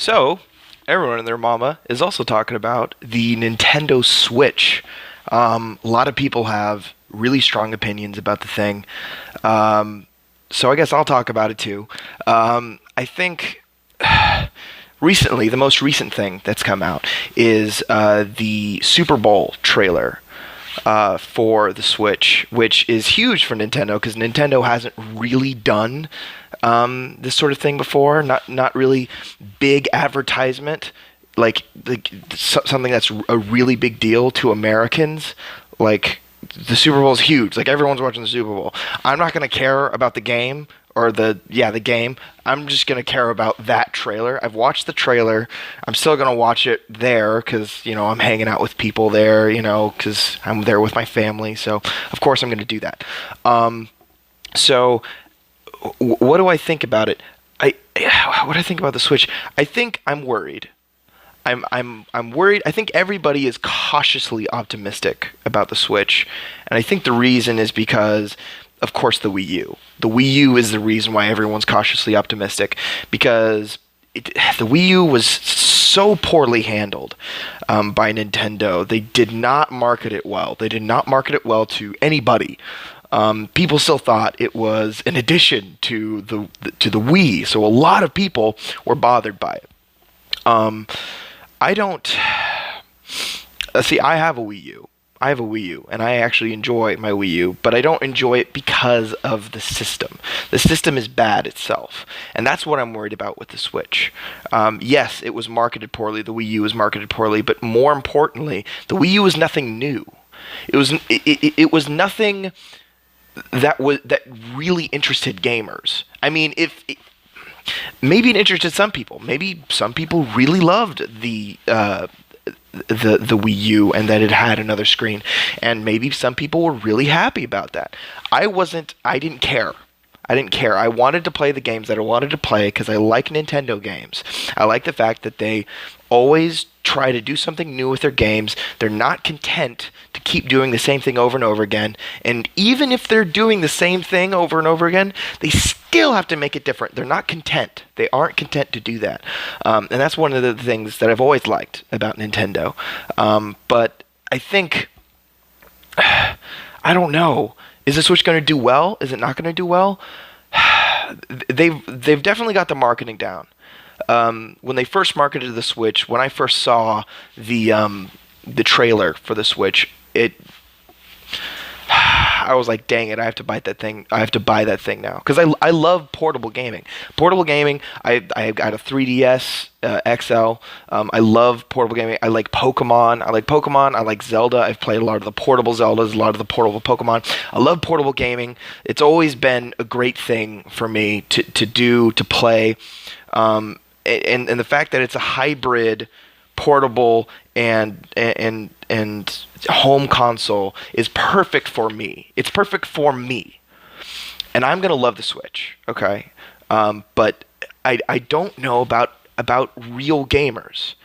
So, everyone and their mama is also talking about the Nintendo Switch. A lot of people have really strong opinions about the thing. So I guess I'll talk about it too. I think recently, the most recent thing that's come out is the Super Bowl trailer for the Switch, which is huge for Nintendo because Nintendo hasn't really done this sort of thing before. Not really big advertisement, something that's a really big deal to Americans. Like the Super Bowl is huge. Like everyone's watching the Super Bowl. I'm not gonna care about the game or the game. I'm just gonna care about that trailer. I've watched the trailer. I'm still gonna watch it there because I'm hanging out with people there. Because I'm there with my family. So of course I'm gonna do that. So what do I think about it? What do I think about the Switch? I think I'm worried. I'm worried. I think everybody is cautiously optimistic about the Switch, and I think the reason is because, of course, the Wii U. The Wii U is the reason why everyone's cautiously optimistic because the Wii U was so poorly handled by Nintendo. They did not market it well. They did not market it well to anybody. People still thought it was an addition to the Wii, so a lot of people were bothered by it. I don't see. I have a Wii U. I have a Wii U, and I actually enjoy my Wii U, but I don't enjoy it because of the system. The system is bad itself, and that's what I'm worried about with the Switch. Yes, it was marketed poorly. The Wii U was marketed poorly, but more importantly, the Wii U was nothing new. It was nothing that really interested gamers. I mean, maybe it interested some people. Maybe some people really loved the Wii U and that it had another screen, and maybe some people were really happy about that. I wasn't. I didn't care. I didn't care. I wanted to play the games that I wanted to play because I like Nintendo games. I like the fact that they always try to do something new with their games. They're not content to keep doing the same thing over and over again. And even if they're doing the same thing over and over again, they still have to make it different. They're not content. They aren't content to do that. And that's one of the things that I've always liked about Nintendo. But I think, I don't know. Is the Switch going to do well? Is it not going to do well? They've definitely got the marketing down. When they first marketed the Switch, when I first saw the trailer for the Switch, I was like, dang it, I have to buy that thing. I have to buy that thing now because I love portable gaming. Portable gaming. I got a 3DS XL. I love portable gaming. I like Pokemon. I like Zelda. I've played a lot of the portable Zeldas, a lot of the portable Pokemon. I love portable gaming. It's always been a great thing for me to play. And the fact that it's a hybrid portable and home console is perfect for me. It's perfect for me. And I'm going to love the Switch, okay? But I don't know about real gamers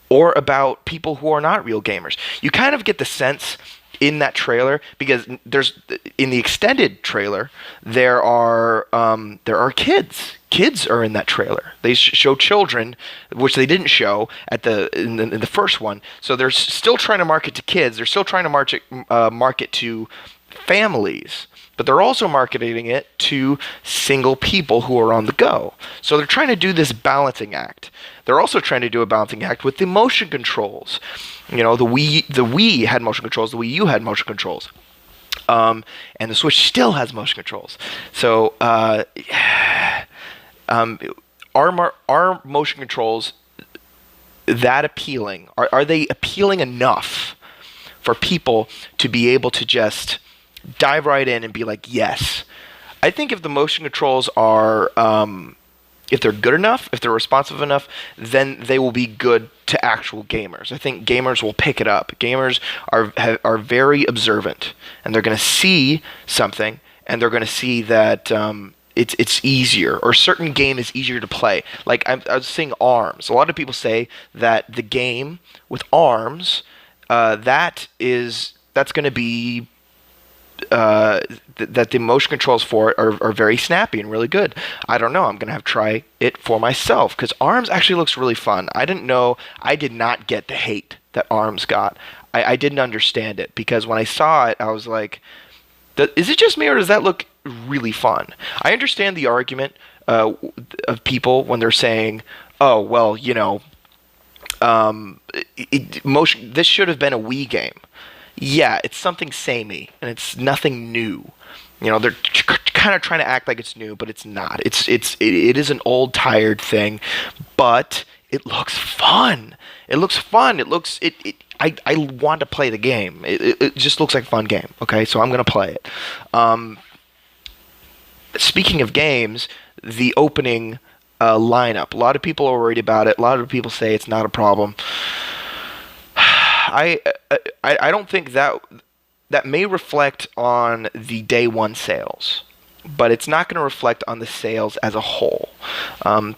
or about people who are not real gamers. You kind of get the sense in that trailer because in the extended trailer there are kids. Kids are in that trailer. They show children, which they didn't show in the first one. So they're still trying to market to kids. They're still trying to market to families, but they're also marketing it to single people who are on the go. So they're trying to do this balancing act. They're also trying to do a balancing act with the motion controls. The Wii had motion controls. The Wii U had motion controls. And the Switch still has motion controls. So are motion controls that appealing? Are they appealing enough for people to be able to just dive right in and be like, yes? I think if the motion controls are, if they're good enough, if they're responsive enough, then they will be good to actual gamers. I think gamers will pick it up. Gamers are very observant, and they're going to see something, and they're going to see that it's easier, or a certain game is easier to play. Like I was saying, ARMS. A lot of people say that the game with ARMS, that's going to be that the motion controls for it are very snappy and really good. I don't know. I'm gonna have to try it for myself because Arms actually looks really fun. I didn't know. I did not get the hate that Arms got. I didn't understand it because when I saw it, I was like, is it just me or does that look really fun? I understand the argument of people when they're saying, oh well, motion. This should have been a Wii game. Yeah, it's something samey and it's nothing new. They're kind of trying to act like it's new, but it's not. It is an old tired thing, but it looks fun. It looks fun. I want to play the game. It just looks like a fun game. Okay, so I'm gonna play it. Speaking of games, the opening lineup. A lot of people are worried about it. A lot of people say it's not a problem. I don't think that may reflect on the day one sales, but it's not going to reflect on the sales as a whole.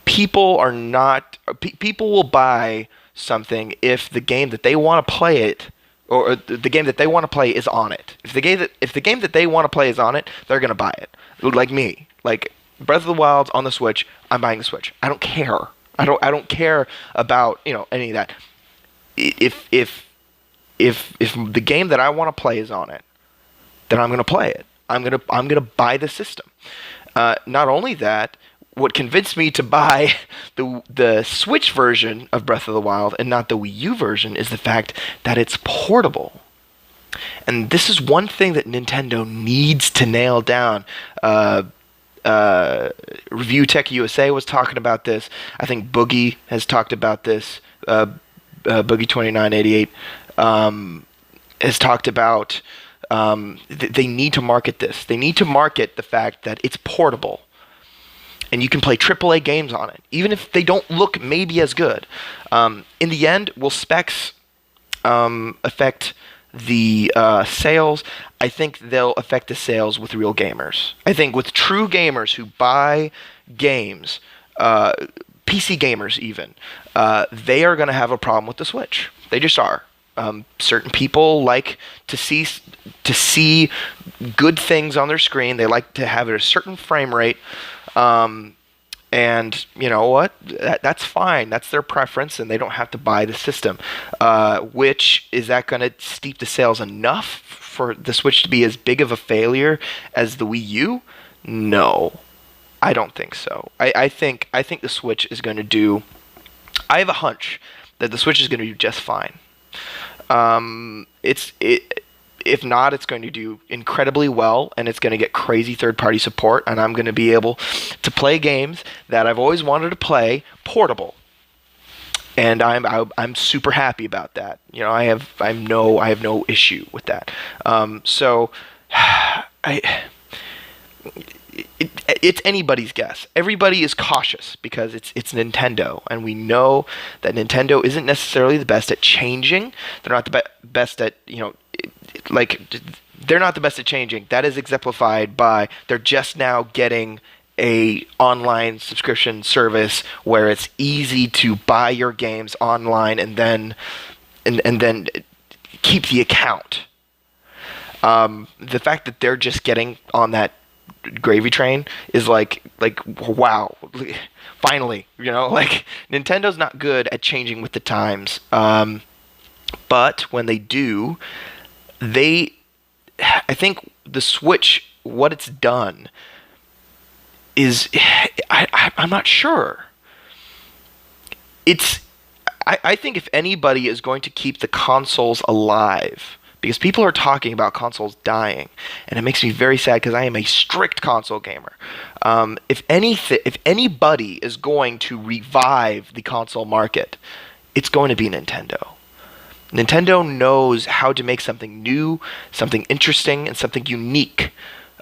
People will buy something if the game that they want to play it, or the game that they want to play is on it. If the game that they want to play is on it, they're going to buy it. Like me, like Breath of the Wild's on the Switch, I'm buying the Switch. I don't care. I don't care about any of that. If the game that I want to play is on it, then I'm going to play it. I'm going to buy the system. Not only that, what convinced me to buy the Switch version of Breath of the Wild and not the Wii U version is the fact that it's portable. And this is one thing that Nintendo needs to nail down. Review Tech USA was talking about this. I think Boogie has talked about this. Boogie 2988 has talked about they need to market this. They need to market the fact that it's portable. And you can play AAA games on it, even if they don't look maybe as good. In the end, will specs affect the sales? I think they'll affect the sales with real gamers. I think with true gamers who buy games, PC gamers even, they are going to have a problem with the Switch. They just are. Certain people like to see good things on their screen. They like to have it a certain frame rate. And you know what? That's fine. That's their preference, and they don't have to buy the system. Is that going to steep the sales enough for the Switch to be as big of a failure as the Wii U? No, I don't think so. I think the Switch is going to do. I have a hunch that the Switch is going to do just fine. If not, it's going to do incredibly well, and it's going to get crazy third-party support, and I'm going to be able to play games that I've always wanted to play portable. And I'm super happy about that. I have no issue with that. It's anybody's guess. Everybody is cautious because it's Nintendo, and we know that Nintendo isn't necessarily the best at changing. They're not the best at they're not the best at changing. That is exemplified by they're just now getting a online subscription service where it's easy to buy your games online and then keep the account. The fact that they're just getting on that gravy train is like wow, finally, Nintendo's not good at changing with the times, but when they do, I think the Switch, what it's done is I'm not sure. I think if anybody is going to keep the consoles alive, because people are talking about consoles dying, and it makes me very sad because I am a strict console gamer. If anybody is going to revive the console market, it's going to be Nintendo. Nintendo knows how to make something new, something interesting, and something unique,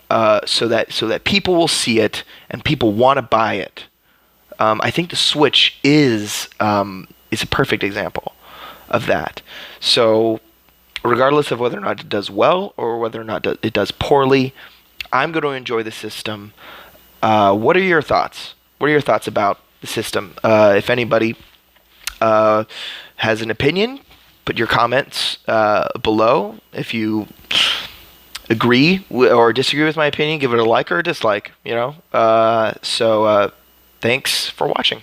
so that people will see it and people want to buy it. I think the Switch is a perfect example of that. So, regardless of whether or not it does well or whether or not it does poorly, I'm going to enjoy the system. What are your thoughts? What are your thoughts about the system? If anybody has an opinion, put your comments below. If you agree or disagree with my opinion, give it a like or a dislike. Thanks for watching.